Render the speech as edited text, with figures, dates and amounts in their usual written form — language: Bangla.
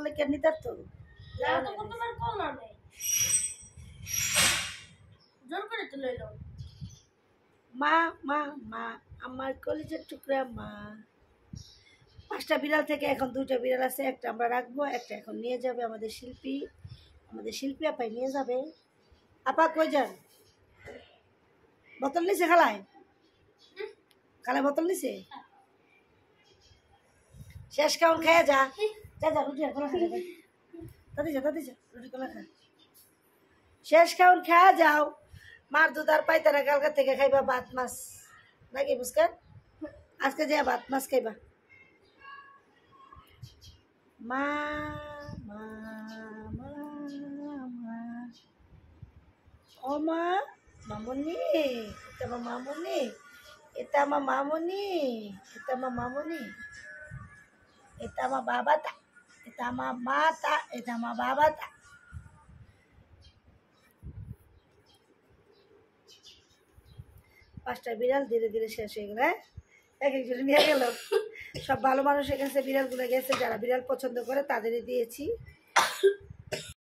বললে কেন নিতার তো মা মা মা আমার কলিজার টুকরা মা। 5টা বিড়াল থেকে এখন 2টা বিড়াল আছে, একটা আমরা রাখবো, একটা এখন নিয়ে যাবে আমাদের শিল্পী আপাই নিয়ে যাবে। আপা কই যান? বোতল নিছে খালায় বোতল নিছে? শেষ খাওন খেয়ে যা যা যা, রুটি আর কলা খা, তাতে যা রুটি কলা খা। শেষ খাওন খেয়ে যাও। মার দুধ আর পাইতে না, কালকা থেকে খাইবা ভাত মাছ নাকি বুঝকেন? আজকে যা ভাত মাছ খাইবা। মা মা মা মা ও মা মামুনি, এটা আমার মামুনি, এটা আমার মামুনি, এটা আমার মামুনি, এটা আমার বাবাটা, এটা আমার মাটা, এটা আমার বাবাটা। পাঁচটা বিড়াল ধীরে ধীরে শেষ হয়ে গেল। এক একজন নিয়ে গেল। সব ভালো মানুষের কাছে বিড়ালগুলো গেছে, যারা বিড়াল পছন্দ করে তাদেরই দিয়েছি।